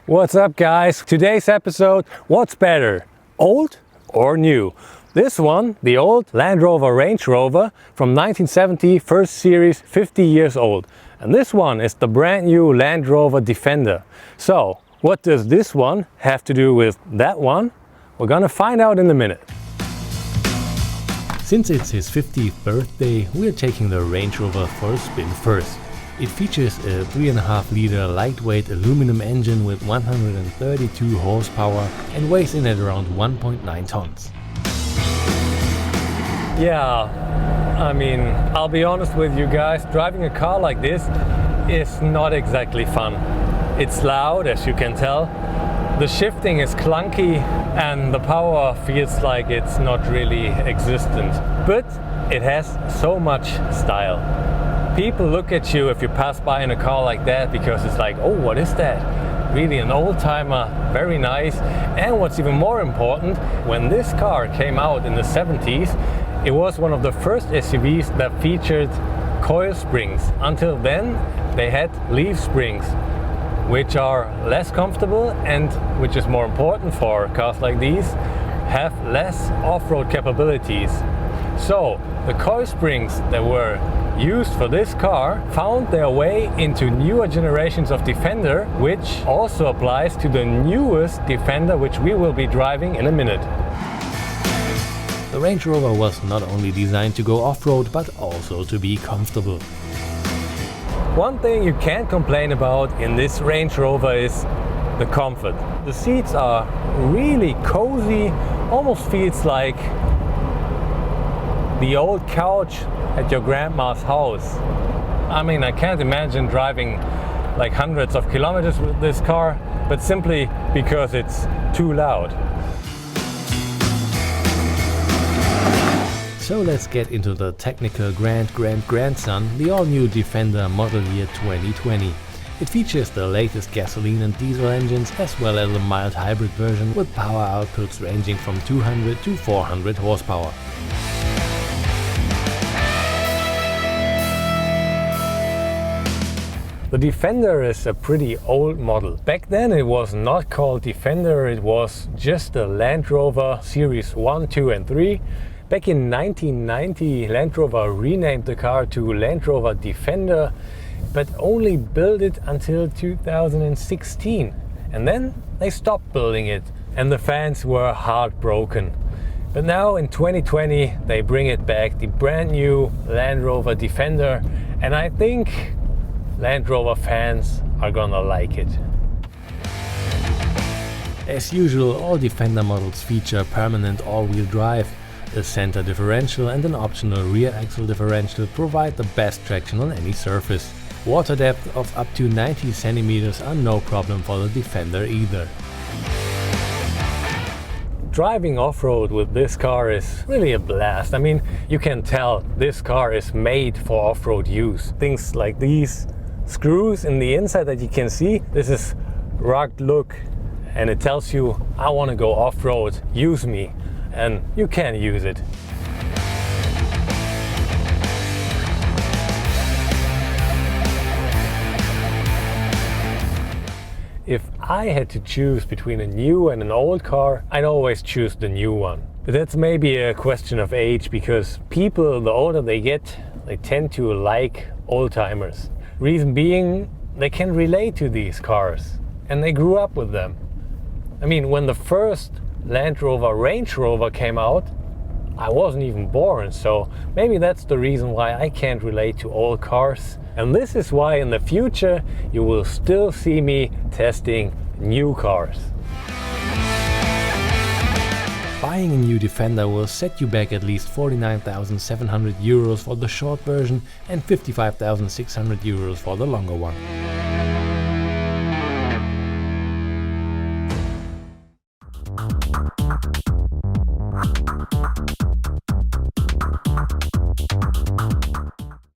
What's up guys? Today's episode, what's better, old or new? This one, the old Land Rover Range Rover from 1970, first series, 50 years old. And this one is the brand new Land Rover Defender. So, what does this one have to do with that one? We're gonna find out in a minute. Since it's his 50th birthday, we're taking the Range Rover for a spin first. It features a 3.5 liter lightweight aluminum engine with 132 horsepower and weighs in at around 1.9 tons. Yeah, I mean, I'll be honest with you guys, driving a car like this is not exactly fun. It's loud, as you can tell. The shifting is clunky and the power feels like it's not really existent. But it has so much style. People look at you if you pass by in a car like that because it's like, oh, what is that? Really an old-timer, very nice. And what's even more important, when this car came out in the 70s, it was one of the first SUVs that featured coil springs. Until then, they had leaf springs, which are less comfortable and, which is more important for cars like these, have less off-road capabilities. So, the coil springs that were used for this car found their way into newer generations of Defender, which also applies to the newest Defender, which we will be driving in a minute. The Range Rover was not only designed to go off-road, but also to be comfortable. One thing you can't complain about in this Range Rover is the comfort. The seats are really cozy, almost feels like the old couch at your grandma's house. I mean, I can't imagine driving like hundreds of kilometers with this car, but simply because it's too loud. So let's get into the technical grandson, the all-new Defender model year 2020. It features the latest gasoline and diesel engines as well as a mild hybrid version with power outputs ranging from 200 to 400 horsepower. The Defender is a pretty old model. Back then it was not called Defender, it was just the Land Rover Series 1, 2 and 3. Back in 1990, Land Rover renamed the car to Land Rover Defender, but only built it until 2016. And then they stopped building it and the fans were heartbroken. But now in 2020 they bring it back, the brand new Land Rover Defender, and I think Land Rover fans are gonna like it. As usual, all Defender models feature permanent all-wheel drive. A center differential and an optional rear axle differential provide the best traction on any surface. Water depth of up to 90 centimeters are no problem for the Defender either. Driving off-road with this car is really a blast. I mean, you can tell this car is made for off-road use. Things like these screws in the inside that you can see, this is rugged look and it tells you, I want to go off-road, use me. And you can use it. If I had to choose between a new and an old car, I'd always choose the new one. But that's maybe a question of age, because people, the older they get, they tend to like old-timers. Reason being, they can relate to these cars and they grew up with them. I mean, when the first Land Rover Range Rover came out, I wasn't even born, so maybe that's the reason why I can't relate to old cars. And this is why in the future you will still see me testing new cars. Buying a new Defender will set you back at least 49,700 euros for the short version and 55,600 euros for the longer one.